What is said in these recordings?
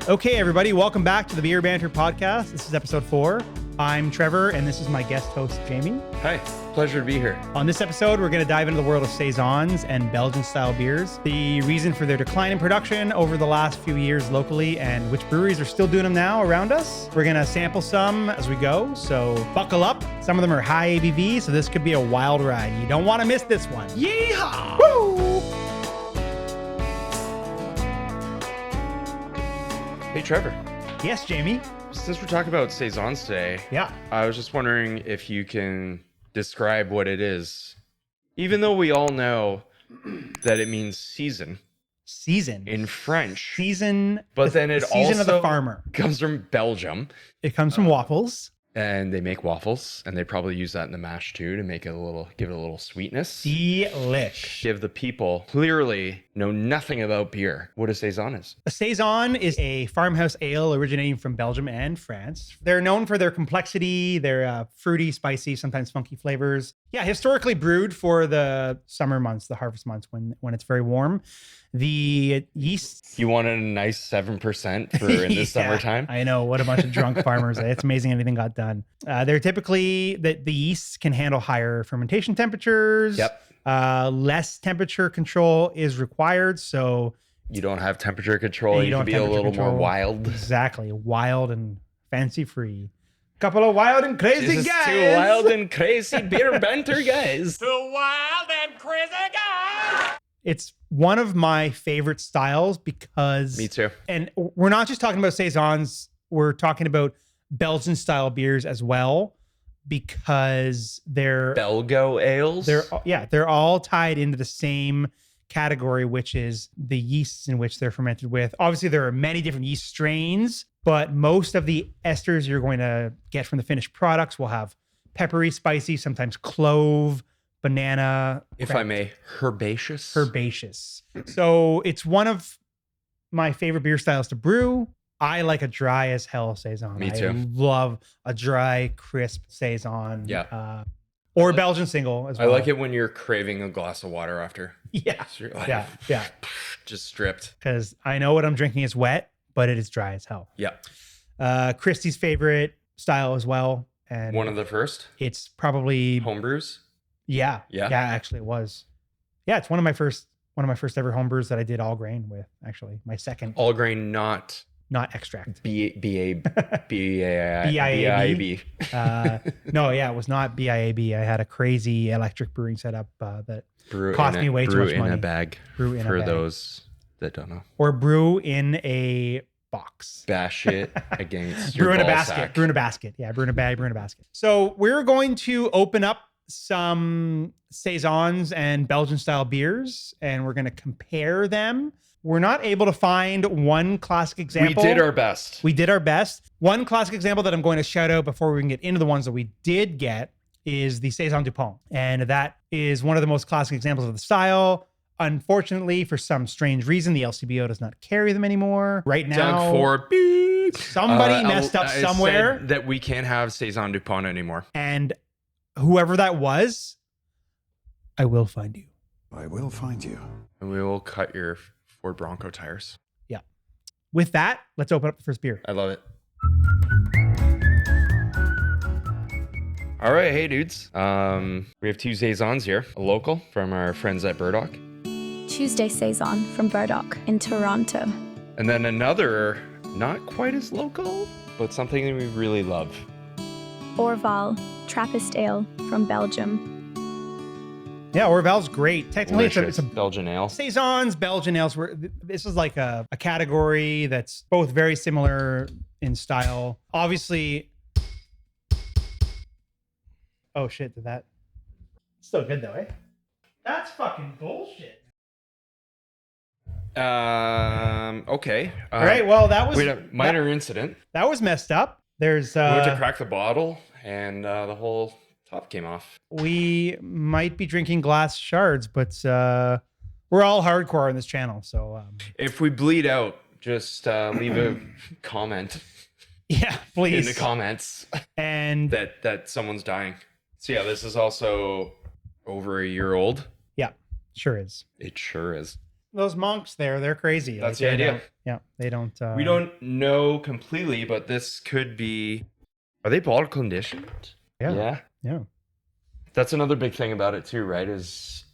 Okay, everybody, welcome back to the Beer Banter Podcast. This is episode 4. I'm Trevor, and this is my guest host, Jamie. Hi, pleasure to be here. On this episode, we're going to dive into the world of Saisons and Belgian-style beers, the reason for their decline in production over the last few years locally, and which breweries are still doing them now around us. We're going to sample some as we go, so buckle up. Some of them are high ABV, so this could be a wild ride. You don't want to miss this one. Yeehaw! Woo! Hey, Trevor. Yes, Jamie. Since we're talking about Saisons today, Yeah. I was just wondering if you can describe what it is. Even though we all know that it means season Season. in French, Season. but then it season also of the farmer. comes from Belgium, It comes from waffles. and they make waffles, and they probably use that in the mash too to make it give it a little sweetness. Delish. Give the people clearly know nothing about beer what a Saison is. A Saison is a farmhouse ale originating from Belgium and France. They're known for their complexity, their fruity, spicy, sometimes funky flavors. Yeah, historically brewed for the summer months, the harvest months when it's very warm. The yeast. You wanted a nice 7% for in the Yeah, summertime? I know, what a bunch of drunk farmers. It's amazing anything got done. They're typically, the yeasts can handle higher fermentation temperatures. Yep. Less temperature control is required. So You don't have temperature control. you You don't can be have a temperature little more control. wild. Exactly. Wild and fancy free. Couple of wild and crazy This is guys. two wild and crazy beer banter guys. Two wild and crazy guys. It's one of my favorite styles because... Me too. And we're not just talking about Saisons. We're talking about Belgian style beers as well because they're... Belgo ales. They're all tied into the same category, which is the yeasts in which they're fermented with. Obviously, there are many different yeast strains, but most of the esters you're going to get from the finished products will have peppery, spicy, sometimes clove, banana. if I may, herbaceous. Herbaceous. So it's one of my favorite beer styles to brew. I like a dry as hell Saison. Me too. I love a dry, crisp Saison. Yeah. Or Belgian single as I well. like it when you're craving a glass of water after. Yeah. So you're like, Yeah. just stripped. Because I know what I'm drinking is wet, but it is dry as hell. Yeah. Christy's favorite style as well. And One of the first it's probably homebrews. Yeah. Yeah? Actually it was. Yeah, it's one of my first ever homebrews that I did all grain with, actually. My second, All grain, not extract. BIAB. No, yeah, it was not BIAB. I had a crazy electric brewing setup that cost me way too much Brew in money. a bag. Brew in a For bag. those that don't know. Or brew in a box. Bash it against your Brew in a ball basket. sack. Brew in a basket. Yeah, brew in a bag, brew in a basket. So we're going to open up some Saisons and Belgian style beers, and we're going to compare them. We're not able to find one classic example. We did our best. We did our best. One classic example that I'm going to shout out before we can get into the ones that we did get is the Saison Dupont. And that is one of the most classic examples of the style. Unfortunately, for some strange reason, the LCBO does not carry them anymore. Right now, Doug for beep. somebody messed up It somewhere. said that we can't have Saison Dupont anymore. And whoever that was, I will find you. I will find you. And we will cut your Ford Bronco tires. Yeah. With that, let's open up the first beer. I love it. All right, hey dudes. We have two Saisons here, a local from our friends at Burdock, Tuesday Saison from Burdock in Toronto. and then another not quite as local, but something that we really love. Orval Trappist Ale from Belgium. Yeah, Orval's great. Technically, Delicious. it's a Belgian ale. Saisons, Belgian ales. This is like a category that's both very similar in style. Obviously, oh shit, did that? Still good though, eh? That's fucking bullshit. Okay. All right, well that was We had a minor incident. that was messed up. There's We went to crack the bottle, and the whole top came off. we might be drinking glass shards, but we're all hardcore on this channel, so If we bleed out, just leave a comment yeah, please. in the comments And that someone's dying. So yeah, this is also over a year old. yeah, sure is. It sure is. those monks there, they're crazy. That's Like, the they idea. don't- Yeah, they don't. We don't know completely, but this could be. Are they bottle conditioned? Yeah. That's another big thing about it too, right? Is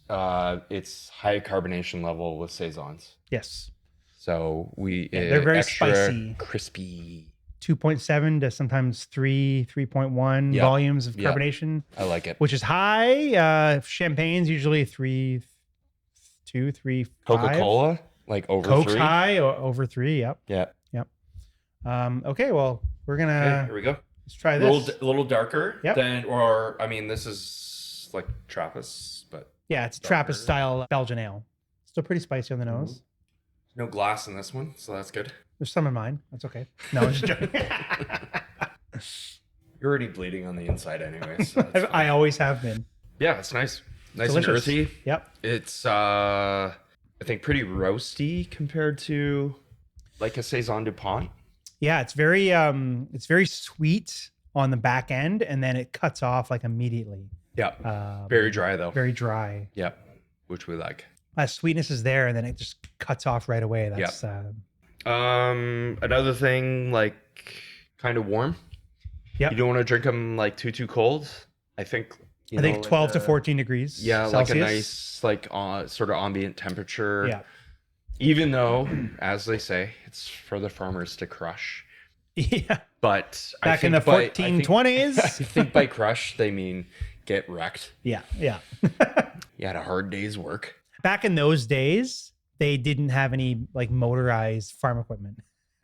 it's high carbonation level with saisons. Yes. So they're very extra spicy. crispy. 2.7 to sometimes 3.1 Yeah. volumes of Yeah. carbonation, I like it. which is high. Champagne's usually 3, 2, 3, 5. Coca-Cola, like over Coke's 3. high or over 3. Yep. Yeah. Okay. Well, we're Okay, gonna here we go. let's try A this. little darker Yep. than, or I mean, this is like Trappist, but Yeah, it's darker. Trappist style Belgian ale. Still pretty spicy on the nose. no glass in this one, so that's good. There's some in mine. That's okay. No, I'm just joking. You're already bleeding on the inside anyway. So that's fine. I always have been. Yeah, it's nice. Nice Delicious. and earthy. Yep. It's I think pretty roasty compared to like a Saison Dupont. Yeah, it's very sweet on the back end, and then it cuts off like immediately. Yeah. Very dry though. Very dry. Yeah. Which we like. Sweetness is there, and then it just cuts off right away. That's Another thing, like kind of warm. Yep. You don't want to drink them like too cold. I think. I think 12 to 14 degrees. Yeah, Celsius. like a nice sort of ambient temperature. Yeah. Even though, as they say, it's for the farmers to crush. Yeah. But Back in the 1420s. I think by crush they mean get wrecked. Yeah. Yeah. You had a hard day's work. Back in those days, they didn't have any like motorized farm equipment.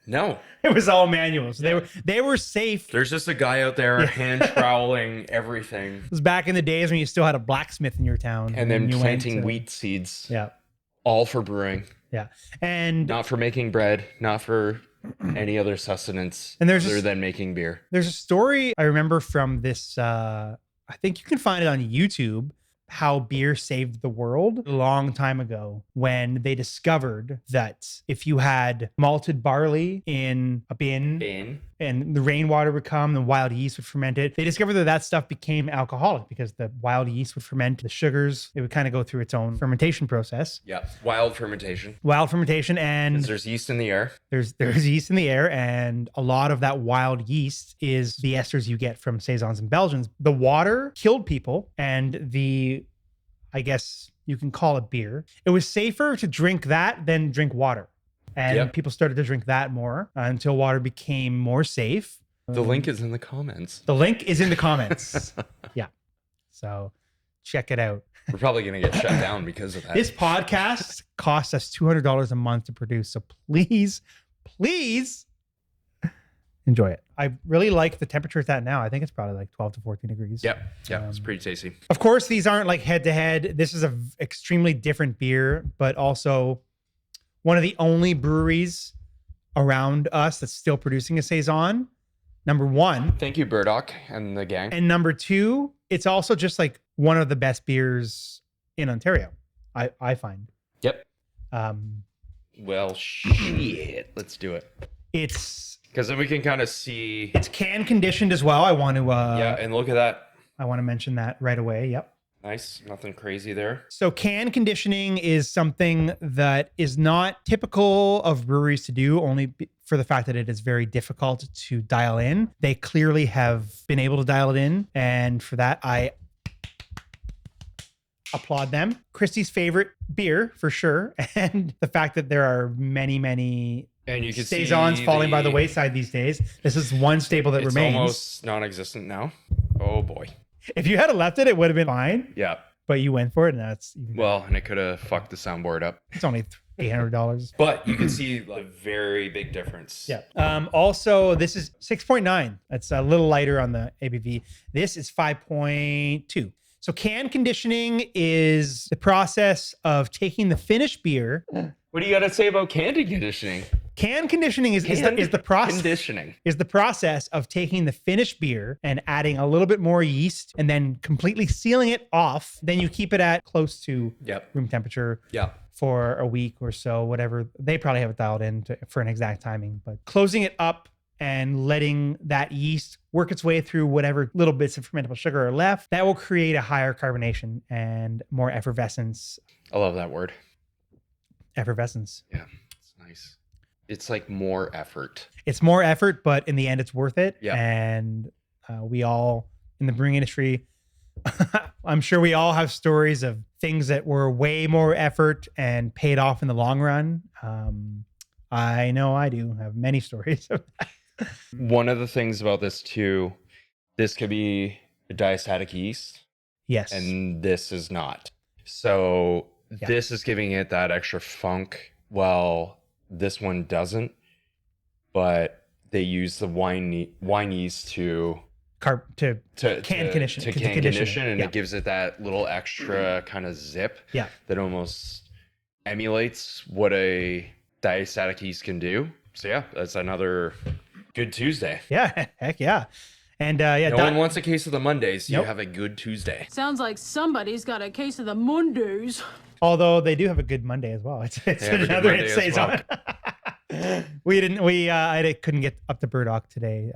No, It was all manual. So they were safe. there's just a guy out there hand troweling everything It was back in the days when you still had a blacksmith in your town. and then you went planting to- wheat seeds. Yeah. All for brewing, Yeah. And not for making bread, not for any other sustenance And there's other just- than making beer. there's a story I remember from this, I think you can find it on YouTube, how beer saved the world a long time ago when they discovered that if you had malted barley in a bin and the rainwater would come, the wild yeast would ferment it. They discovered that stuff became alcoholic because the wild yeast would ferment the sugars. It would kind of go through its own fermentation process. Yeah, wild fermentation. Wild fermentation, and 'Cause there's yeast in the air. there's yeast in the air, and a lot of that wild yeast is the esters you get from Saisons and Belgians. The water killed people, and I guess you can call it beer. It was safer to drink that than drink water. And Yep. people started to drink that more until water became more safe. The link is in the comments. The link is in the comments. Yeah. So check it out. We're probably going to get shut down because of that. This podcast costs us $200 a month to produce. So please enjoy it. I really like the temperature it's at now. I think it's probably like 12 to 14 degrees. Yep. It's pretty tasty. Of course, these aren't like head to head. This is a extremely different beer, but also one of the only breweries around us that's still producing a Saison. Number one. Thank you, Burdock and the gang. And number two, it's also just like one of the best beers in Ontario, I find. Yep. Well, shit. Let's do it. It's Because then we can kind of see. can conditioned as well. I want to Yeah, and look at that. I want to mention that right away. Yep. Nice. Nothing crazy there. So can conditioning is something that is not typical of breweries to do, only for the fact that it is very difficult to dial in. They clearly have been able to dial it in, and for that I applaud them. Christy's favorite beer for sure, and the fact that there are many And you can Saisons see falling by the wayside these days. This is one staple that It's remains. almost non-existent now. Oh boy. If you had left it, it would have been fine, Yeah. but you went for it, and that's Well, and it could have fucked the soundboard up. it's only $800. But you can see a very big difference. Yeah. Also, this is 6.9. That's a little lighter on the ABV. This is 5.2. So can conditioning is the process of taking the finished beer. What do you got to say about candy conditioning? Can conditioning is the process. Conditioning. Is the process of taking the finished beer and adding a little bit more yeast and then completely sealing it off. Then you keep it at close to Yep. room temperature Yeah. for a week or so, whatever. They probably have it dialed in for an exact timing, but closing it up and letting that yeast work its way through whatever little bits of fermentable sugar are left, that will create a higher carbonation and more effervescence. I love that word. Effervescence. Yeah, it's nice. It's like more effort. It's more effort, but in the end, it's worth it. Yeah. And we all in the brewing industry, I'm sure we all have stories of things that were way more effort and paid off in the long run. I know I do have many stories of that. One of the things about this too, this could be a diastatic yeast. Yes. And this is not. So this is giving it that extra funk. Well, this one doesn't. But they use the wine yeast to can condition, and it gives it that little extra kind of zip that almost emulates what a diastatic yeast can do. So yeah, that's another good Tuesday. Yeah, heck yeah. And no one wants a case of the Mondays. You have a good Tuesday. Sounds like somebody's got a case of the Mondays. Although they do have a good Monday as well. It's another Saison. I couldn't get up to Burdock today,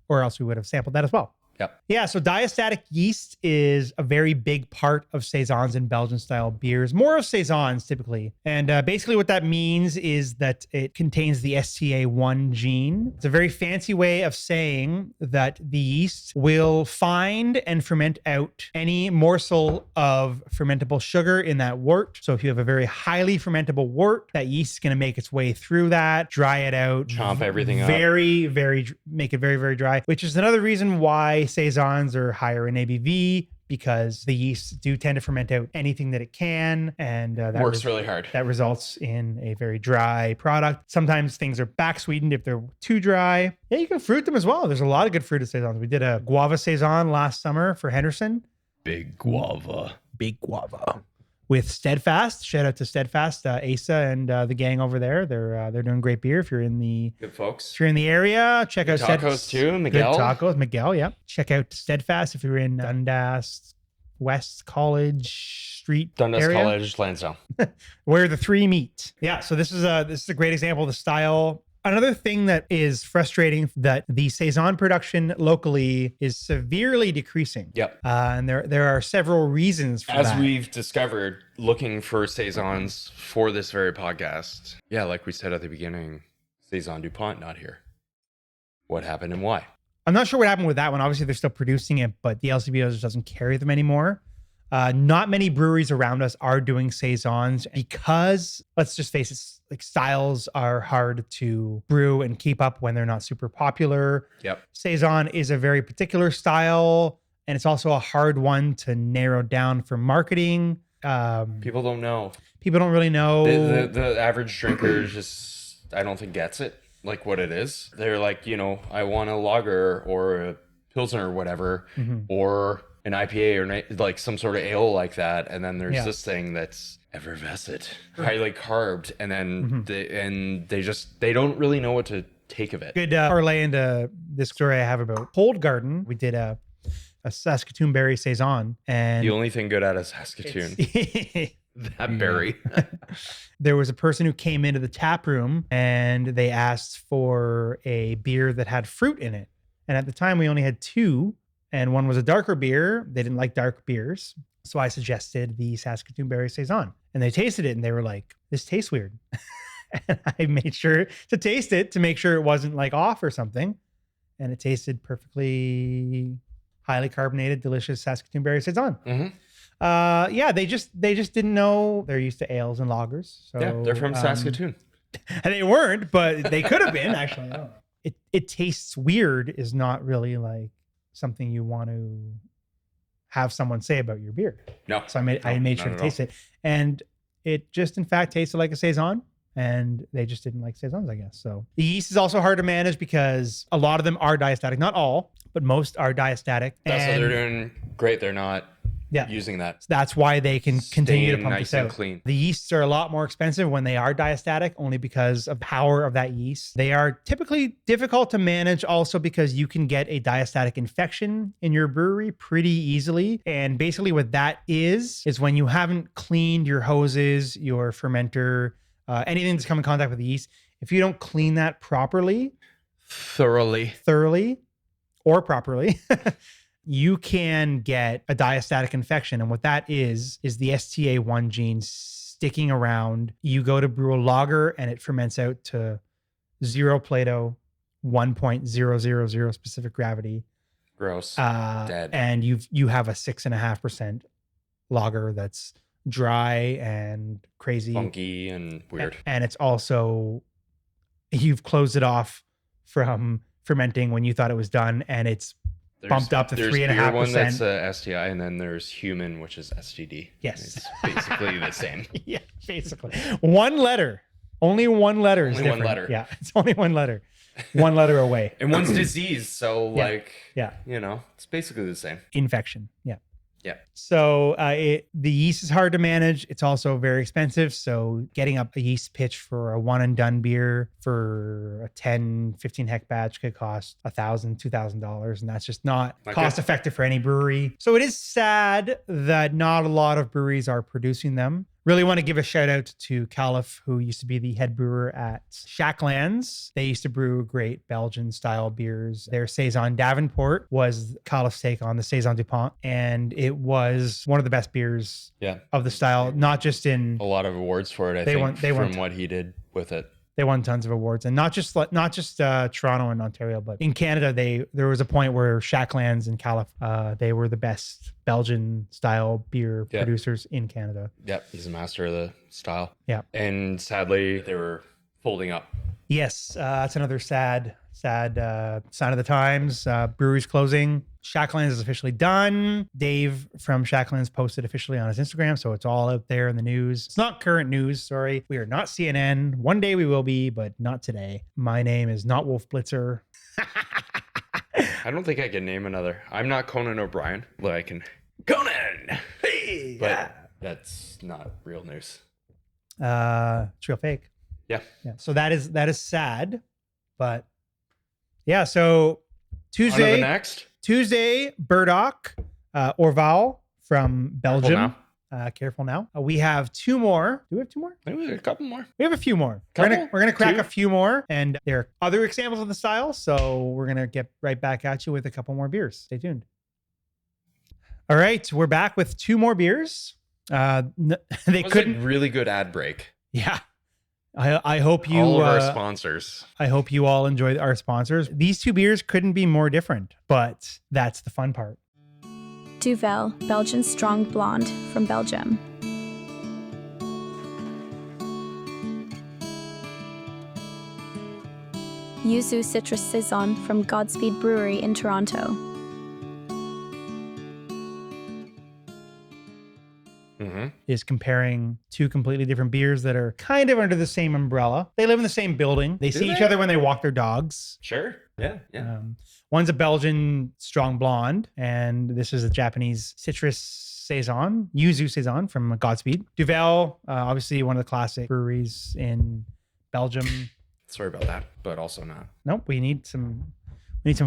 or else we would have sampled that as well. Yep. Yeah, so diastatic yeast is a very big part of Saisons and Belgian style beers, more of Saisons typically. And basically what that means is that it contains the STA1 gene. It's a very fancy way of saying that the yeast will find and ferment out any morsel of fermentable sugar in that wort. So if you have a very highly fermentable wort, that yeast is going to make its way through that, dry it out, chomp everything up. Make it very, very dry, which is another reason why Saisons are higher in ABV, because the yeasts do tend to ferment out anything that it can, and that works really hard. That results in a very dry product. Sometimes things are back sweetened if they're too dry. Yeah, you can fruit them as well. There's a lot of good fruited Saisons. We did a guava Saison last summer for Henderson. Big guava. With Steadfast. Shout out to Steadfast, Asa and the gang over there. They're doing great beer. If you're in the area, check out tacos too. Miguel. Good tacos, Miguel. Yeah, check out Steadfast if you're in Dundas West College Street area. College, Lansdowne, where the three meet. Yeah, so this is a great example of the style. Another thing that is frustrating, that the Saison production locally is severely decreasing. Yep. And there are several reasons for that. As we've discovered, looking for Saisons for this very podcast. Yeah, like we said at the beginning, Saison Dupont not here. What happened and why? I'm not sure what happened with that one. Obviously, they're still producing it, but the LCBO just doesn't carry them anymore. Not many breweries around us are doing Saisons because, let's just face it, like styles are hard to brew and keep up when they're not super popular. Yep. Saison is a very particular style, and it's also a hard one to narrow down for marketing. People don't know. People don't really know. The average drinker just, I don't think, gets it, like what it is. They're like, I want a lager or a Pilsner or whatever, or an IPA or like some sort of ale like that, and then there's this thing that's effervescent, highly carbed, and then they don't really know what to take of it. Good parlay into this story I have about Cold Garden. We did a Saskatoon berry Saison, and the only thing good out of Saskatoon, that berry. There was a person who came into the tap room and they asked for a beer that had fruit in it, and at the time we only had two. And one was a darker beer. They didn't like dark beers. So I suggested the Saskatoon Berry Saison. And they tasted it and they were like, this tastes weird. And I made sure to taste it to make sure it wasn't like off or something. And it tasted perfectly highly carbonated, delicious Saskatoon Berry Saison. They just didn't know. They're used to ales and lagers. So, yeah, they're from Saskatoon. And they weren't, but they could have been, actually. It tastes weird is not really like something you want to have someone say about your beer. No. So I made sure to taste it. And it just, in fact, tasted like a Saison. And they just didn't like Saisons, I guess. So the yeast is also hard to manage because a lot of them are diastatic. Not all, but most are diastatic. That's why they're doing great. They're not using that. That's why they can continue to pump nice this out. And clean. The yeasts are a lot more expensive when they are diastatic, only because of the power of that yeast. They are typically difficult to manage also because you can get a diastatic infection in your brewery pretty easily. And basically what that is when you haven't cleaned your hoses, your fermenter, anything that's come in contact with the yeast, if you don't clean that thoroughly or properly, you can get a diastatic infection. And what that is the STA1 gene sticking around. You go to brew a lager and it ferments out to 0 Plato, 1.000 specific gravity. Gross. Dead. And you have a 6.5% lager that's dry and crazy, Funky and weird. And it's also, you've closed it off from fermenting when you thought it was done, and it's bumped up to 3.5%. There's one that's STI, and then there's human, which is STD. Yes. It's basically the same. Yeah, basically. One letter. Only one letter is different. One letter. Yeah, it's only one letter. One letter away. And one's disease, so yeah. It's basically the same. Infection. Yeah. Yeah. So the yeast is hard to manage. It's also very expensive. So getting up a yeast pitch for a one and done beer for a 10, 15 hect batch could cost $1,000, $2,000. And that's just not cost effective for any brewery. So it is sad that not a lot of breweries are producing them. Really want to give a shout out to Caliph, who used to be the head brewer at Shacklands. They used to brew great Belgian style beers. Their Saison Davenport was Caliph's take on the Saison Dupont. And it was one of the best beers of the style, not just in... A lot of awards for it, I think, from what he did with it. They won tons of awards, and not just Toronto and Ontario, but in Canada, there was a point where Shacklands and Caliph, they were the best Belgian style beer producers in Canada. Yep, he's a master of the style. Yeah, and sadly, they were folding up. Yes, that's another sad sign of the times. Breweries closing. Shacklands is officially done. Dave from Shacklands posted officially on his Instagram, so it's all out there in the news. It's not current news, sorry. We are not CNN. One day we will be, but not today. My name is not Wolf Blitzer. I don't think I can name another. I'm not Conan O'Brien, but I can... Conan! Hey! But that's not real news. It's real fake. Yeah. So that is sad, but yeah, so Tuesday... On to the next. Tuesday, Burdock, Orval from Belgium. Careful now. We have 2 more. Do we have 2 more? Maybe a couple more. We have a few more. We're gonna crack a few more, and there are other examples of the style. So we're gonna get right back at you with a couple more beers. Stay tuned. All right, we're back with 2 more beers. They couldn't really good ad break. Yeah. I hope you all of our sponsors. I hope you all enjoy our sponsors. These 2 beers couldn't be more different, but that's the fun part. Duvel, Belgian Strong Blonde from Belgium. Yuzu Citrus Saison from Godspeed Brewery in Toronto. Is comparing 2 completely different beers that are kind of under the same umbrella. They live in the same building. They see each other when they walk their dogs. Sure. Yeah. One's a Belgian strong blonde, and this is a Japanese citrus saison, Yuzu Saison from Godspeed. Duvel, obviously one of the classic breweries in Belgium. Sorry about that, but also not. Nope, we need some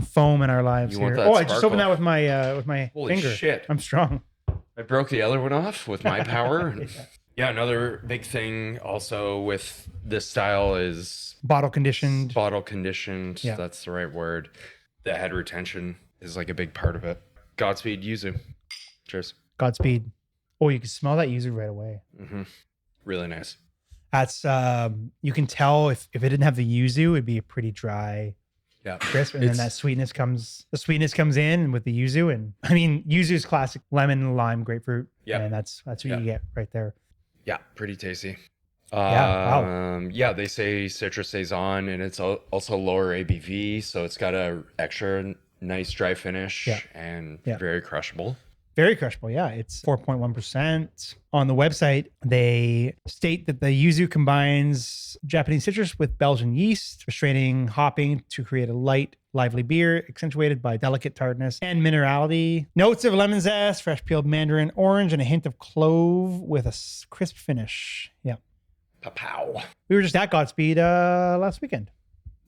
foam in our lives here. I just opened that with my Holy finger. Shit. I'm strong. I broke the other one off with my power. Yeah, another big thing also with this style is bottle conditioned. Yeah. That's the right word. The head retention is like a big part of it. Godspeed Yuzu. Cheers. Godspeed. Oh, you can smell that Yuzu right away. Mm-hmm. Really nice. That's you can tell if it didn't have the Yuzu, it'd be a pretty dry, crisp, and then that sweetness comes in with the Yuzu, and I mean Yuzu's classic lemon, lime, grapefruit, and that's what you get right there. Yeah, pretty tasty. Wow. Yeah, they say citrus saison, and it's also lower ABV, so it's got a extra nice dry finish and very crushable. Very crushable, yeah. It's 4.1%. On the website, they state that the Yuzu combines Japanese citrus with Belgian yeast, restraining hopping to create a light, lively beer, accentuated by delicate tartness and minerality. Notes of lemon zest, fresh peeled mandarin orange, and a hint of clove with a crisp finish. Yeah. Pow. We were just at Godspeed last weekend.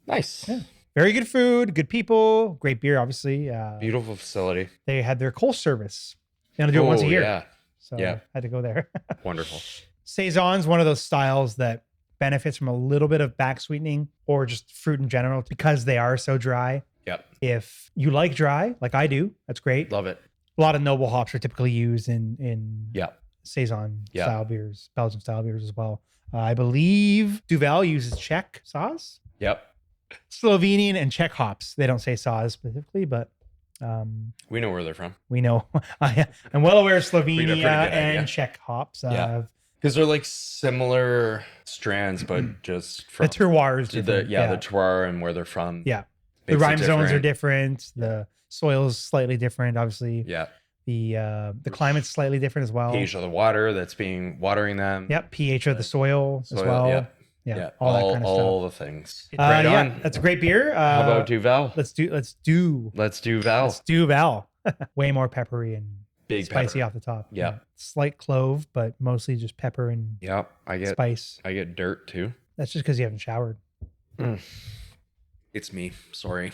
Nice. Yeah. Very good food, good people, great beer, obviously. Beautiful facility. They had their Kolsch service. They only do it once a year. Yeah. So I had to go there. Wonderful. Saison's one of those styles that benefits from a little bit of back sweetening or just fruit in general because they are so dry. Yep. If you like dry, like I do, that's great. Love it. A lot of noble hops are typically used in Saison style beers, Belgian style beers as well. I believe Duvel uses Czech Saaz, Yep. Slovenian and Czech hops. They don't say Saaz specifically, but We know where they're from. we know. I'm well aware of We got a pretty Slovenia good and idea. Czech hops. Yeah. Because they're like similar strands, but just The from terroir is the different. the terroir and where they're from. Yeah. The makes it rhyme zones are different. different. The soil is slightly different, obviously. Yeah. The climate's slightly different as well. pH of the water that's being watering them. Yep. pH of the soil as Soil, well. yep. Yeah. Yeah. All that kind of stuff. all the things. Yeah, that's a great beer. How about Duvel? Let's do Val. way more peppery and Big spicy pepper. off the top. Yeah. Slight clove, but mostly just pepper and Yep. I get dirt too. That's just because you haven't showered. It's me. Sorry.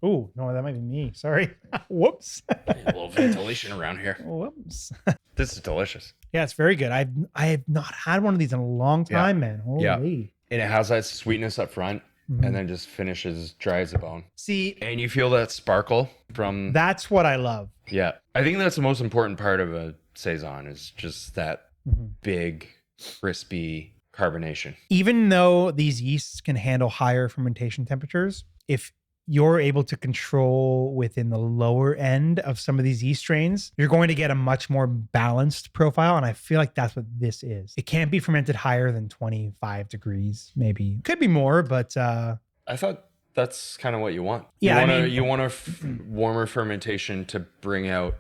Oh, no, that might be me. Sorry. Whoops. A little ventilation around here. Whoops. This is delicious. Yeah, it's very good. I have not had one of these in a long time, man. Holy. Yeah. And it has that sweetness up front and then just finishes dry as a bone. See, And you feel that sparkle from that's what I love. Yeah. I think that's the most important part of a Saison is just that big, crispy carbonation. Even though these yeasts can handle higher fermentation temperatures, if you're able to control within the lower end of some of these yeast strains, you're going to get a much more balanced profile. And I feel like that's what this is. It can't be fermented higher than 25 degrees, maybe. Could be more, but I thought that's kind of what you want. Yeah, you want a warmer fermentation to bring out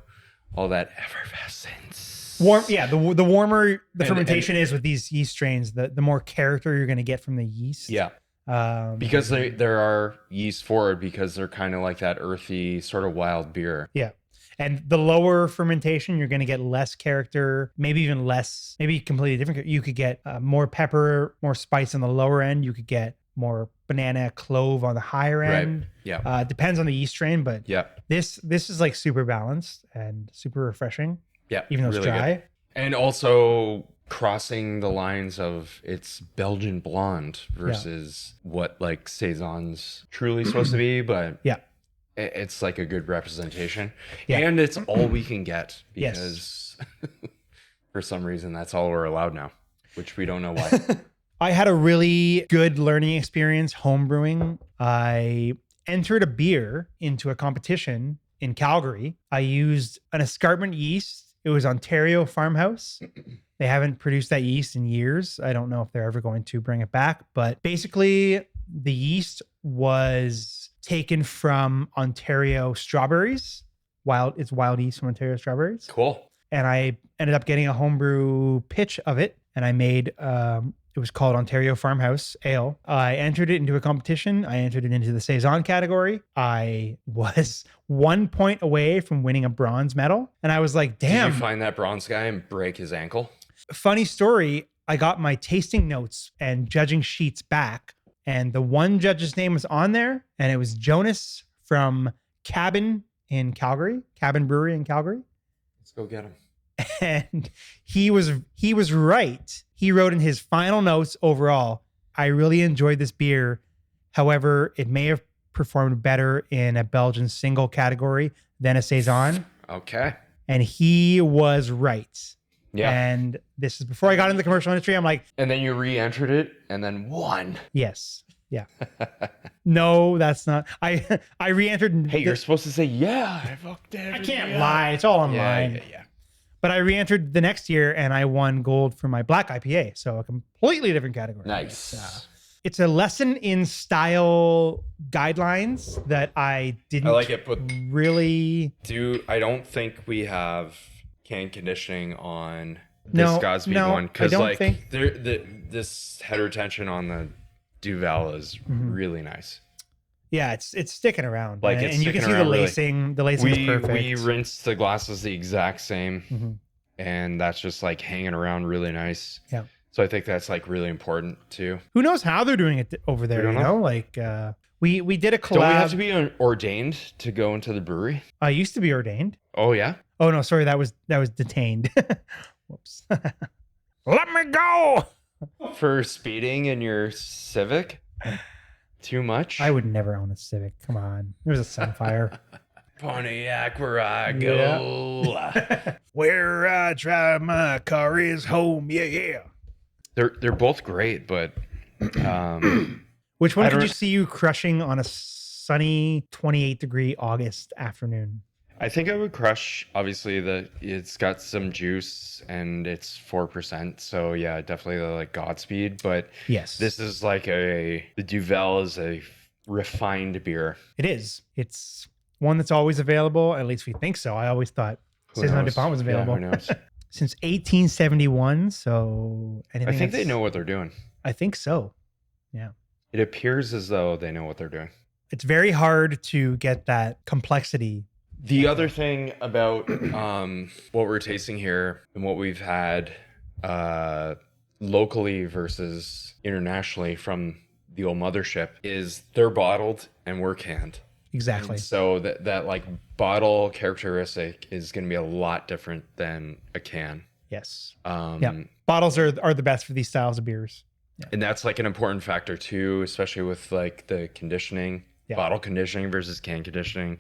all that effervescence. the warmer the And- fermentation is with these yeast strains, the more character you're going to get from the yeast. Yeah. Because there are yeast forward because they're kind of like that earthy sort of wild beer. Yeah. And the lower fermentation, you're going to get less character, maybe even less, maybe completely different. You could get more pepper, more spice on the lower end. You could get more banana clove on the higher end. Yeah. It depends on the yeast strain, but Yeah. this is like super balanced and super refreshing, Yeah. even though it's really dry. good. And also crossing the lines of it's Belgian blonde versus what like Saison's truly supposed to be, but Yeah. it's like a good representation. Yeah. And it's all we can get Yes. because for some reason that's all we're allowed now, which we don't know why. I had a really good learning experience homebrewing. I entered a beer into a competition in Calgary. I used an escarpment yeast. It was Ontario Farmhouse. They haven't produced that yeast in years. I don't know if they're ever going to bring it back, but basically the yeast was taken from Ontario strawberries. It's wild yeast from Ontario strawberries. Cool. And I ended up getting a homebrew pitch of it, and I made it was called Ontario Farmhouse Ale. I entered it into a competition. I entered it into the Saison category. I was 1 point away from winning a bronze medal, and I was like, damn. Did you find that bronze guy and break his ankle? Funny story, I got my tasting notes and judging sheets back, and the one judge's name was on there, and it was Jonas from Cabin Brewery in Calgary. Let's go get him. And he was right. He wrote in his final notes overall, I really enjoyed this beer. However, it may have performed better in a Belgian single category than a Saison. Okay. And he was right. Yeah. And this is before I got into the commercial industry. I'm like, And then you re-entered it and then won. yes. Yeah. No, that's not. I re-entered. Hey, you're supposed to say, yeah, I fucked it. I can't lie. It's all online. Yeah. But I re-entered the next year and I won gold for my black IPA. So a completely different category. Nice. It's a lesson in style guidelines that I didn't I like it, but really. I don't think we have can conditioning on this No, Godspeed no, one I because don't like think- this header tension on the Duvel is really nice. Yeah, it's sticking around. Like, and, it's and you can see sticking the around, really. lacing. The lacing is perfect. We rinsed the glasses the exact same, Mhm. and that's just like hanging around really nice. Yeah. So I think that's like really important too. Who knows how they're doing it over there? don't You know. know, like we did a collab. Don't we have to be ordained to go into the brewery? I used to be ordained. Oh yeah. Oh no, sorry, that was detained. Whoops. Let me go. For speeding in your Civic? Too much? I would never own a Civic. Come on, there was a Sunfire. Pontiac where I go. Where I drive my car is home. Yeah. They're both great, but Which one I could don't- you see you crushing on a sunny 28-degree August afternoon? I think I would crush. Obviously, it's got some juice and it's 4%. So yeah, definitely the like Godspeed. But Yes. this is like the Duvel is a refined beer. It is. It's one that's always available. At least we think so. I always thought Who Saison knows? Dupont was available. Yeah, who knows? Since 1871. So anything I think they that's- know what they're doing. I think so. Yeah. It appears as though they know what they're doing. It's very hard to get that complexity. The other thing about what we're tasting here and what we've had locally versus internationally from the old mothership is they're bottled and we're canned. Exactly. And so that like bottle characteristic is going to be a lot different than a can. Yes. Yeah. Bottles are the best for these styles of beers. And that's like an important factor too, especially with like the conditioning, bottle conditioning versus can conditioning.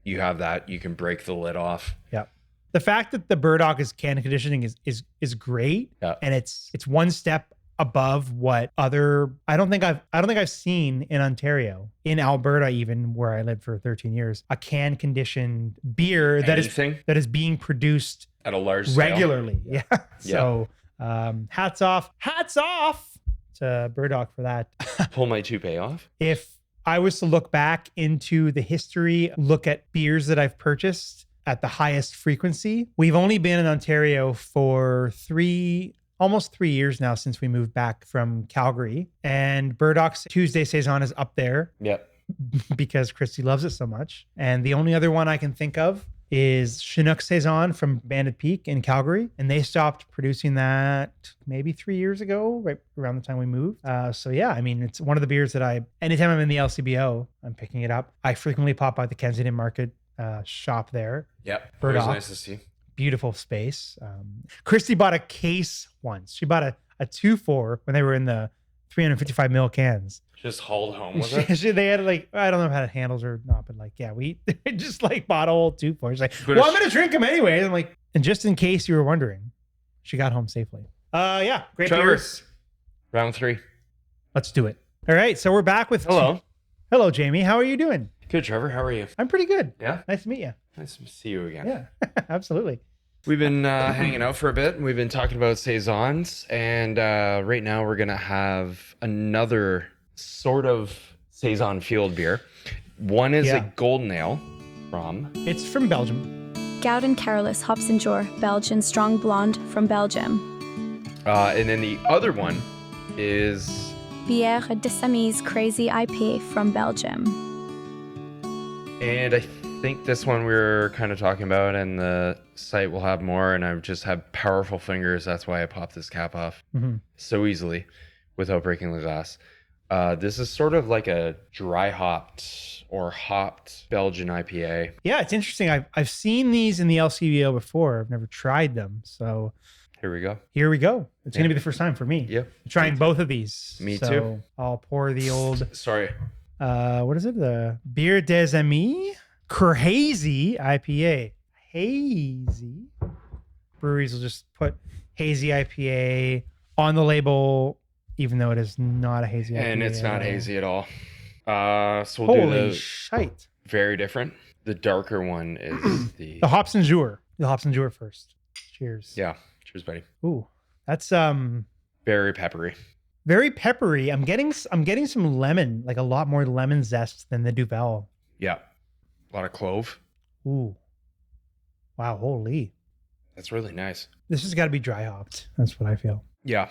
You have that, you can break the lid off. Yeah. The fact that the Burdock is can conditioning is great. Yeah. And it's one step above what other I don't think I've seen in Ontario, in Alberta, even where I lived for 13 years, a can conditioned beer that is being produced at a large scale. regularly. Yeah. So hats off to Burdock for that. Pull my toupee off. If I was to look back into the history, look at beers that I've purchased at the highest frequency, we've only been in Ontario for almost 3 years now since we moved back from Calgary. And Burdock's Tuesday Saison is up there. Yep. Because Christy loves it so much. And the only other one I can think of is Chinook Saison from Bandit Peak in Calgary. And they stopped producing that maybe 3 years ago, right around the time we moved. So yeah, I mean, it's one of the beers that anytime I'm in the LCBO, I'm picking it up. I frequently pop by the Kensington Market shop there. Yep. Burdock. Always nice to see. Beautiful space. Christy bought a case once. She bought a 2-4 when they were in the 355 ml cans. Just hauled home with it. They had like, I don't know if it had handles or not, but like, yeah, we just like bought a whole 2-4. She's like, well, I'm going to drink them anyway. I'm like, and just in case you were wondering, she got home safely. Yeah, great Trevor, beers. round 3. Let's do it. All right, so we're back with Hello, Jamie. How are you doing? Good, Trevor. How are you? I'm pretty good. Yeah. Nice to meet you. Nice to see you again. Yeah, absolutely. We've been hanging out for a bit. We've been talking about Saisons. And right now we're going to have another sort of Saison field beer. One is a golden ale from... It's from Belgium. Gouden Carolus Hopsendure Belgian Strong Blonde from Belgium. And then the other one is... Bière de Samise Crazy IP from Belgium. And I think this one we were kind of talking about, and the site will have more, and I've just had powerful fingers. That's why I popped this cap off so easily without breaking the glass. This is sort of like a dry hopped or hopped Belgian IPA. Yeah, it's interesting. I've seen these in the LCBO before. I've never tried them. So here we go. It's going to be the first time for me. Yep. Trying both of these. Me so too. I'll pour the old... Sorry. What is it? The Beer des Amis Hazy IPA. Hazy. Breweries will just put hazy IPA on the label, even though it is not a hazy IPA. And it's not hazy at all. So we'll do the shite. very different. The darker one is the Hopsendure. The Hopsendure first. Cheers. Yeah. Cheers, buddy. Ooh, that's very peppery. Very peppery. I'm getting some lemon, like a lot more lemon zest than the Duvel. Yeah. A lot of clove. Ooh. Wow, holy. That's really nice. This has got to be dry hopped. That's what I feel. Yeah.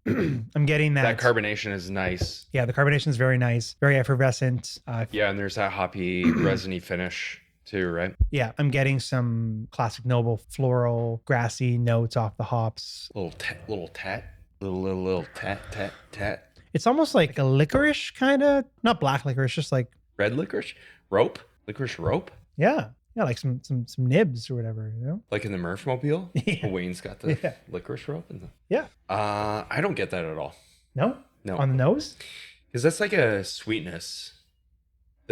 I'm getting that. That carbonation is nice. Yeah, the carbonation is very nice. Very effervescent. Yeah, and there's that hoppy, resiny finish too, right? Yeah, I'm getting some classic noble floral, grassy notes off the hops. Little tat. Little tat. It's almost like a licorice kind of, not black licorice, just like red licorice? Rope? Licorice rope? Yeah. Yeah, like some nibs or whatever, you know? Like in the Murph-mobile? Yeah. Wayne's got the licorice rope. Yeah. I don't get that at all. No? No. On the nose? Because that's like a sweetness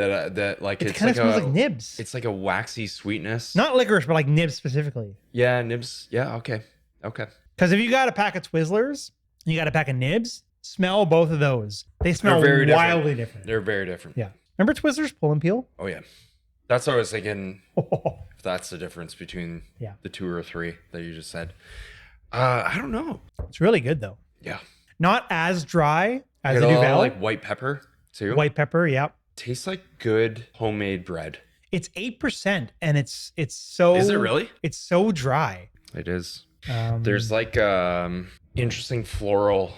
that like It kind of smells like nibs. It's like a waxy sweetness. Not licorice, but like nibs specifically. Yeah, nibs. Yeah, okay. Because if you got a pack of Twizzlers and you got a pack of nibs, smell both of those. They smell They're very wildly different. They're very different. Yeah. Remember Twizzlers pull and peel? Oh yeah. That's what I was thinking. If that's the difference between the 2 or 3 that you just said. I don't know. It's really good though. Yeah. Not as dry as Get the a lot Duvel. of, like white pepper too. White pepper, yeah. Tastes like good homemade bread. It's 8% and it's so. Is it really? It's so dry. It is. There's like interesting floral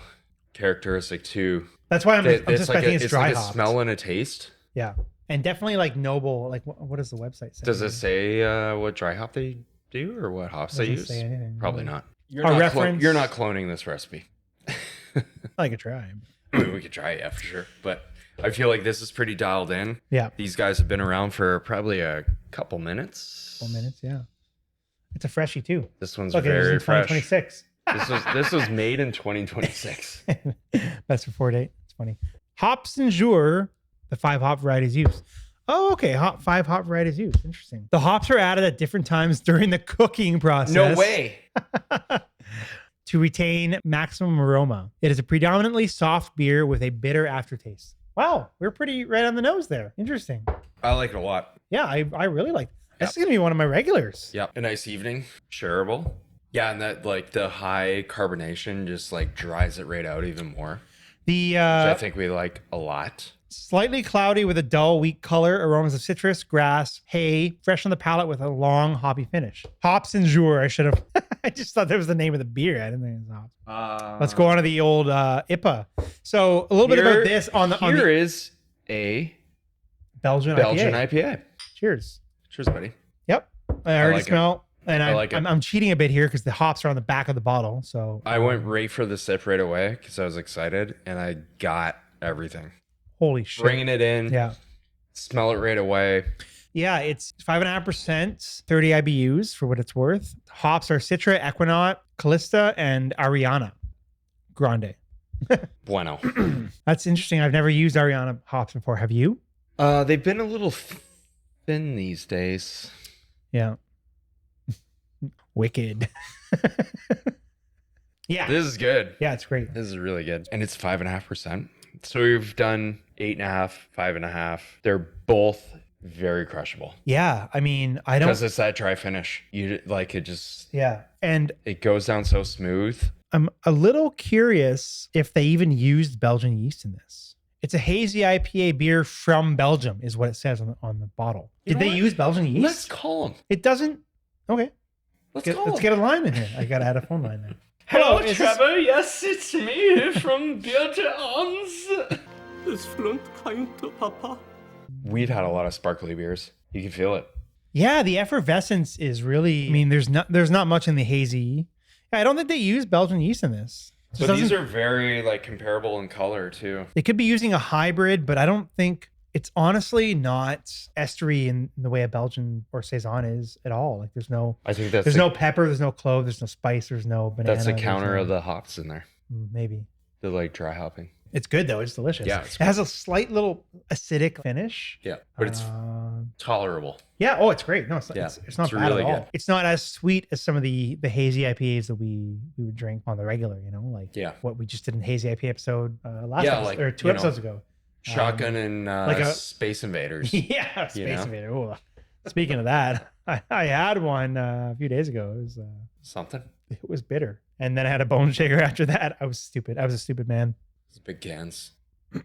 characteristic too. That's why I'm suspecting it's dry like hopped. a smell and a taste. Yeah, and definitely like noble. Like what does the website say? Does it say what dry hop they do or what hops they use? Say anything, Probably no. not. You're not cloning this recipe. I could try. I mean, we could try it, yeah, for sure. But I feel like this is pretty dialed in. Yeah. These guys have been around for probably a couple minutes. Couple minutes, yeah. It's a freshie too. This one's Look, it was very in fresh. 2026. This was made in 2026. Best before date. It's funny. Hops and Jour, the 5 hop varieties used. Oh, okay. 5 hop varieties used. Interesting. The hops are added at different times during the cooking process. No way. To retain maximum aroma. It is a predominantly soft beer with a bitter aftertaste. Wow, we're pretty right on the nose there. Interesting. I like it a lot. Yeah, I really like. This is gonna be one of my regulars. Yep. A nice evening. Shareable. Yeah, and that like the high carbonation just like dries it right out even more. The Which I think we like a lot. slightly cloudy with a dull, weak color, aromas of citrus, grass, hay, fresh on the palate with a long hoppy finish. Hops and Jour. I should have. I just thought that was the name of the beer. I didn't think it was hops. Let's go on to the old IPA. So a little bit about this on the. Here is a Belgian IPA. Cheers. Cheers, buddy. Yep. I already like it. smell. And I like it. I'm cheating a bit here because the hops are on the back of the bottle. So I went right for the sip right away because I was excited and I got everything. Holy shit. Bringing it in. Yeah. Smell it right away. Yeah, it's 5.5%, 30 IBUs for what it's worth. Hops are Citra, Equinaut, Callista, and Ariana Grande. Bueno. That's interesting. I've never used Ariana hops before. Have you? They've been a little thin these days. Yeah. Wicked. Yeah. This is good. Yeah, it's great. This is really good. And it's 5.5%. So we've done 8.5, 5.5. They're both very crushable. Yeah. I mean, I don't. Because it's that dry finish. You like it just, Yeah. And it goes down so smooth. I'm a little curious if they even used Belgian yeast in this. It's a hazy IPA beer from Belgium, is what it says on the bottle. You Did know they what? use Belgian yeast? Let's call them. It doesn't. Okay. Let's Let's get a line in here. I got to add a phone line there. Hello, is this- Trevor. Yes, it's me from Belgians. Es flunkt kein Papa. We've had a lot of sparkly beers. You can feel it. Yeah, the effervescence is really. I mean, there's not much in the hazy. Yeah, I don't think they use Belgian yeast in this. It But doesn't- these are very like comparable in color too. They could be using a hybrid, but I don't think it's honestly not estery in the way a Belgian or Saison is at all. Like there's no I think that's no pepper, there's no clove, there's no spice, there's no banana. that's a there's counter no- of the hops in there. Maybe. The like dry hopping. It's good though. It's delicious. Yeah, it's it has a slight little acidic finish. Yeah, but it's Um, tolerable. yeah. Oh, it's great. No, it's, Yeah, it's not it's bad really at all. good. It's not as sweet as some of the hazy IPAs that we would drink on the regular. You know, like Yeah. what we just did in hazy IPA episode last Yeah, episode, like, or 2 you know, episodes ago. Shotgun and like a- Space Invaders. Yeah, Space know? Invader. Ooh. Speaking of that, I had one a few days ago. Something. It was bitter, and then I had a bone shaker after that. I was stupid. I was a stupid man. It's big cans.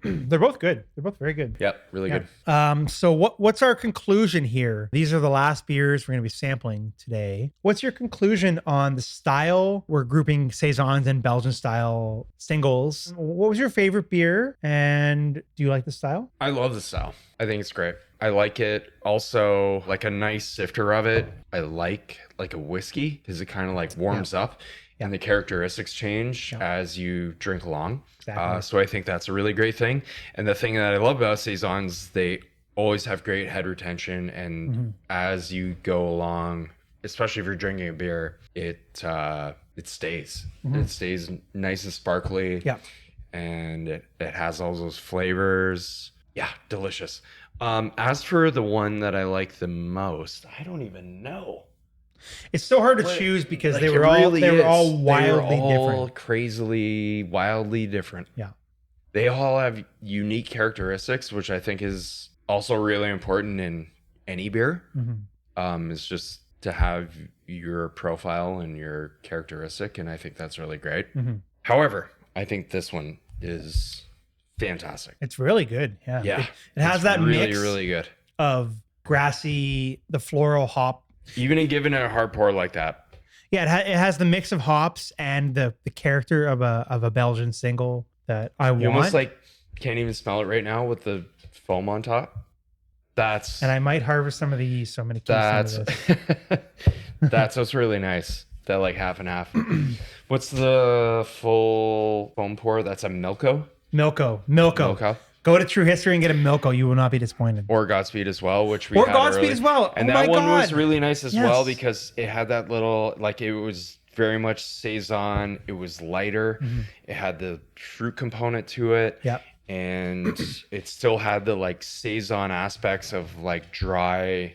They're both good. They're both very good. Yep, really Yeah. good. So what's our conclusion here? These are the last beers we're going to be sampling today. What's your conclusion on the style? We're grouping Saisons and Belgian style singles. What was your favorite beer? And do you like the style? I love the style. I think it's great. I like it. Also, like a nice sifter of it. I like a whiskey because it kind of like warms up. And the characteristics change as you drink along. Exactly. So I think that's a really great thing. And the thing that I love about Saisons, they always have great head retention. And as you go along, especially if you're drinking a beer, it stays. It stays nice and sparkly. Yeah. And it has all those flavors. Yeah, delicious. As for the one that I like the most, I don't even know. It's so hard to Like, choose because like, they it were all really is. wildly they were all different. crazily, wildly different. Yeah. They all have unique characteristics, which I think is also really important in any beer. It's just to have your profile and your characteristic, and I think that's really great. However, I think this one is fantastic. It's really good. Yeah. Yeah. It has It's that really, mix really good. of grassy, the floral hop. Even in giving it a hard pour like that. Yeah, it has the mix of hops and the character of a Belgian single that I want. You almost like can't even smell it right now with the foam on top. And I might harvest some of the yeast, so I'm going to keep some of this. That's what's really nice. That like half and half. What's the full foam pour? That's a Milko. Milko. Go to True History and get a Milko. You will not be disappointed. Or Godspeed as well, which we or had Godspeed early. as well. And oh that my one God. was really nice as Yes. well because it had that little, like it was very much Saison. It was lighter. It had the fruit component to it. Yep. And it still had the like Saison aspects of like dry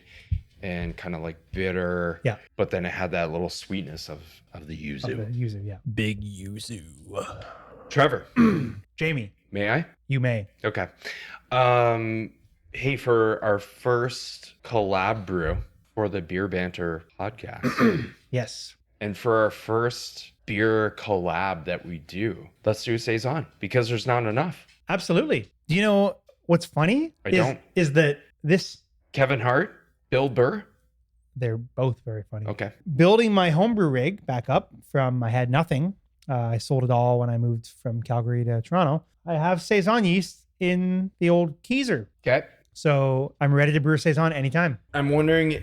and kind of like bitter. Yeah. But then it had that little sweetness of the yuzu. Of the yuzu, yeah. Big yuzu. Trevor, Jamie, may I? you may. Okay. Hey, for our first collab brew for the Beer Banter podcast, Yes. and for our first beer collab that we do, let's do a Saison because there's not enough. Absolutely. Do you know what's funny? I don't. Is that this, Kevin Hart, Bill Burr. they're both very funny. Okay. Building my homebrew rig back up from, I had nothing. I sold it all when I moved from Calgary to Toronto. I have Saison yeast in the old Keezer. Okay. So I'm ready to brew a Saison anytime. I'm wondering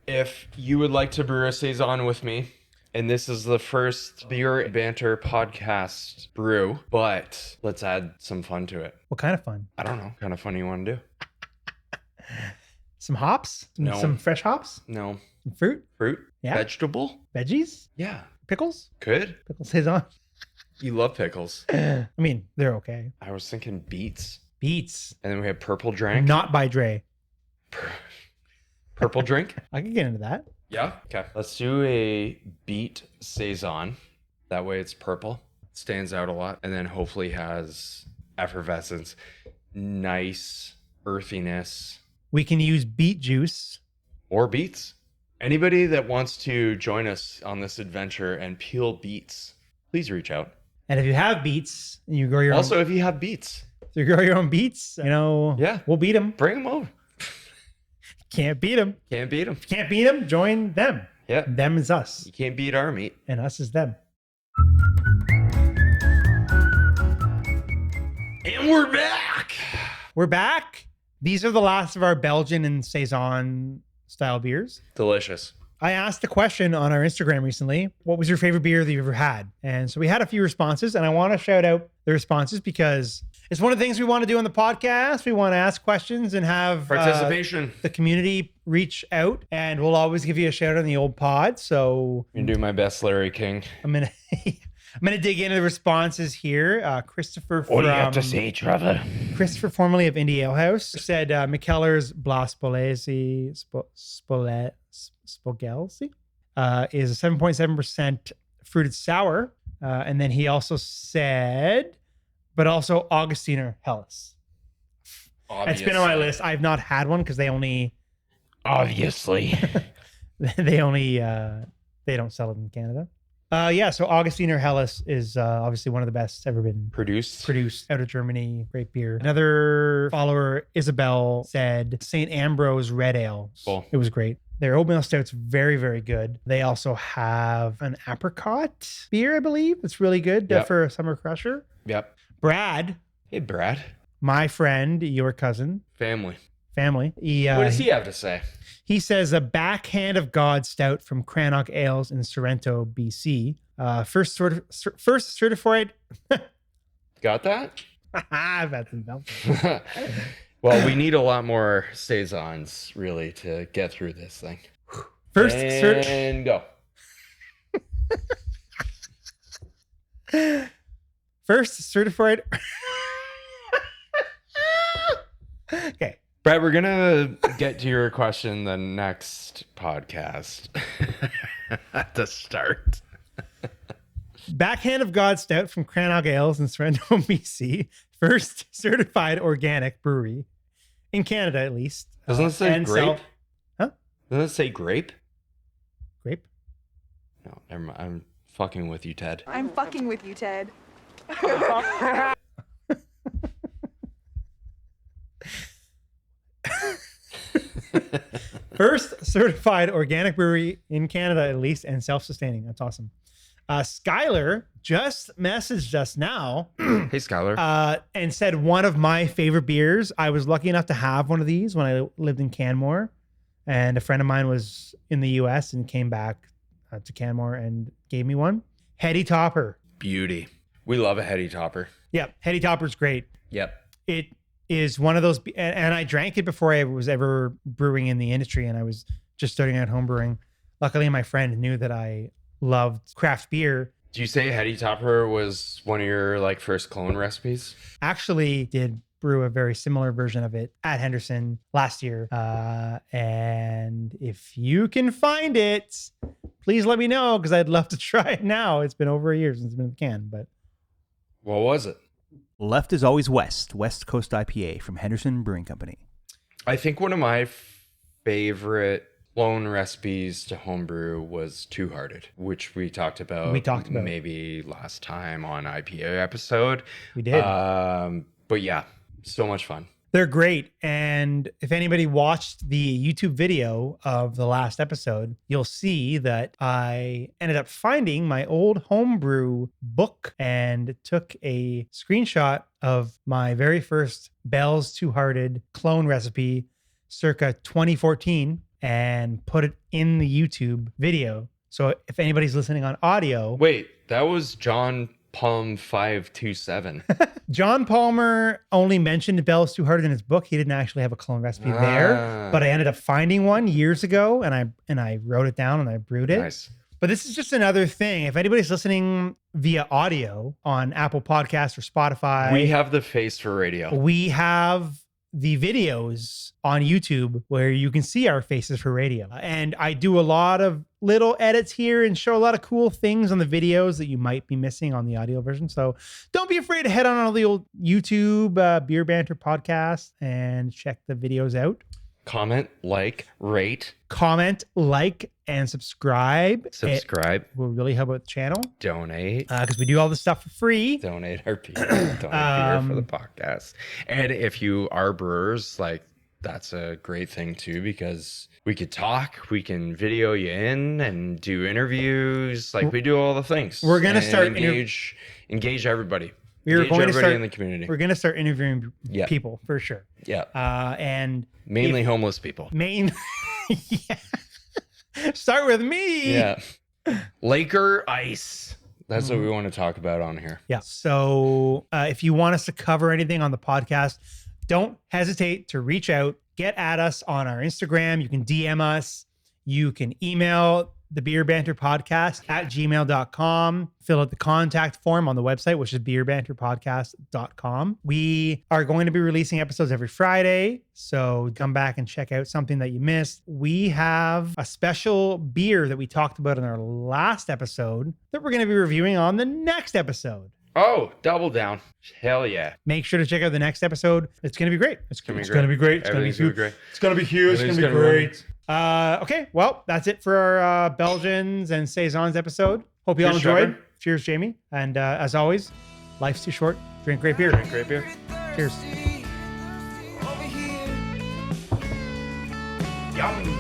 if you would like to brew a Saison with me. And this is the first Beer Banter podcast brew, but let's add some fun to it. What kind of fun? I don't know. What kind of fun you want to do? Some hops? No. Some fresh hops? No. Some fruit? Fruit? Yeah. Vegetable? Veggies? Yeah. Pickles? Could. Pickle Saison? You love pickles. I mean, they're okay. I was thinking beets. Beets. And then we have purple drink. Not by Dre. Purple drink? I could get into that. Yeah. Okay. Let's do a beet Saison. That way it's purple. Stands out a lot. And then hopefully has effervescence. Nice earthiness. We can use beet juice. Or beets. Anybody that wants to join us on this adventure and peel beets, please reach out. And if you have beets and you grow your Also, own, if you have beets, if you grow your own beets, Yeah. we'll beat them. bring them over. Can't beat them. Can't beat them. Can't beat them. Join them. Yeah. Them is us, You can't beat our meat. and us is them. And we're back. We're back. These are the last of our Belgian and Saison style beers. Delicious. I asked a question on our Instagram recently. What was your favorite beer that you've ever had? And so we had a few responses, and I want to shout out the responses because it's one of the things we want to do on the podcast. We want to ask questions and have Participation. the community reach out, and we'll always give you a shout out on the old pod. So I'm gonna do my best, Larry King. I'm gonna dig into the responses here. Christopher from Trevor? Christopher, formerly of Indie Ale House, said McKellar's Blas Spolesi Spogelsi is a 7.7% fruited sour. And then he also said, but also Augustiner Helles. It's been on my list. I've not had one because they Obviously. they don't sell it in Canada. So Augustiner Helles is obviously one of the best ever been Produced. out of Germany. Great beer. Another follower, Isabel, said St. Ambrose Red Ale. Cool. It was great. Their oatmeal stout's very, very good. They also have an apricot beer, I believe. It's really good Yep. for a summer crusher. Yep. Brad, Hey, Brad. my friend, your cousin, Family. family. What does he have to say? He says a backhand of God stout from Crannock Ales in Sorrento, BC. First certified. Got that? I've had some Belgian. Well, we need a lot more Saisons, really, to get through this thing. First And go. certified. Okay. Brett, we're gonna get to your question the next podcast at the start. Backhand of God Stout from Crannog Ales in Sorrento, BC. First certified organic brewery in Canada, at least. Doesn't it say and grape? Huh? Doesn't it say grape? Grape? No, never mind. I'm fucking with you, Ted. I'm fucking with you, Ted. First certified organic brewery in Canada, at least, and self-sustaining. That's awesome. Skylar just messaged us now. Hey, Skylar. And said one of my favorite beers. I was lucky enough to have one of these when I lived in Canmore, and a friend of mine was in the US and came back to Canmore and gave me one. Heady Topper. Beauty. We love a heady topper. Yep. Heady Topper's great. Yep. It is one of those, and I drank it before I was ever brewing in the industry, and I was just starting out home brewing. Luckily, my friend knew that I loved craft beer. Do you say heady topper was one of your like first clone recipes? Actually did brew a very similar version of it at Henderson last year. And if you can find it, please let me know, because I'd love to try it now. It's been over a year since it's been in the can, but. What was it? Left is Always West, West Coast IPA from Henderson Brewing Company. I think one of my favorite clone recipes to homebrew was Two Hearted, which we talked about. Maybe last time on IPA episode. We did. But yeah, so much fun. They're great. And if anybody watched the YouTube video of the last episode, you'll see that I ended up finding my old homebrew book and took a screenshot of my very first Bell's Two Hearted clone recipe circa 2014 and put it in the YouTube video. So if anybody's listening on audio. Wait, that was John Palm 527. John Palmer only mentioned Bell's Two Hearted in his book. He didn't actually have a clone recipe there, but I ended up finding one years ago, and I wrote it down and I brewed it. Nice. But this is just another thing. If anybody's listening via audio on Apple Podcasts or Spotify, we have the face for radio. We have the videos on YouTube where you can see our faces for radio. And I do a lot of little edits here and show a lot of cool things on the videos that you might be missing on the audio version. So don't be afraid to head on all the old YouTube Beer Banter Podcast and check the videos out. Comment, like, rate. Comment, like, and subscribe. Subscribe. It will really help out the channel. Donate. Because we do all this stuff for free. Donate our beer. Donate beer for the podcast. And if you are brewers, like, that's a great thing too, because we could talk, we can video you in and do interviews. Like, we do all the things. We're going to start engage everybody. We're going to start in the community. We're going to start interviewing people for sure. Yeah. And mainly homeless people. Yeah. Start with me. Yeah. Laker ice. That's what we want to talk about on here. Yeah. So if you want us to cover anything on the podcast, don't hesitate to reach out. Get at us on our Instagram. You can DM us. You can email the Beer Banter Podcast at gmail.com. Fill out the contact form on the website, which is beerbanterpodcast.com. We are going to be releasing episodes every Friday, so come back and check out something that you missed. We have a special beer that we talked about in our last episode that we're going to be reviewing on the next episode. Oh, double down. Hell yeah. Make sure to check out the next episode. It's going to be great. It's going to be great. It's going to be great. It's going to be huge. It's going to be great. Okay, well, that's it for our Belgians and Saisons episode. Hope you all enjoyed. Cheers, Jamie. And as always, life's too short. Drink great beer. Drink great beer. Cheers. Yum.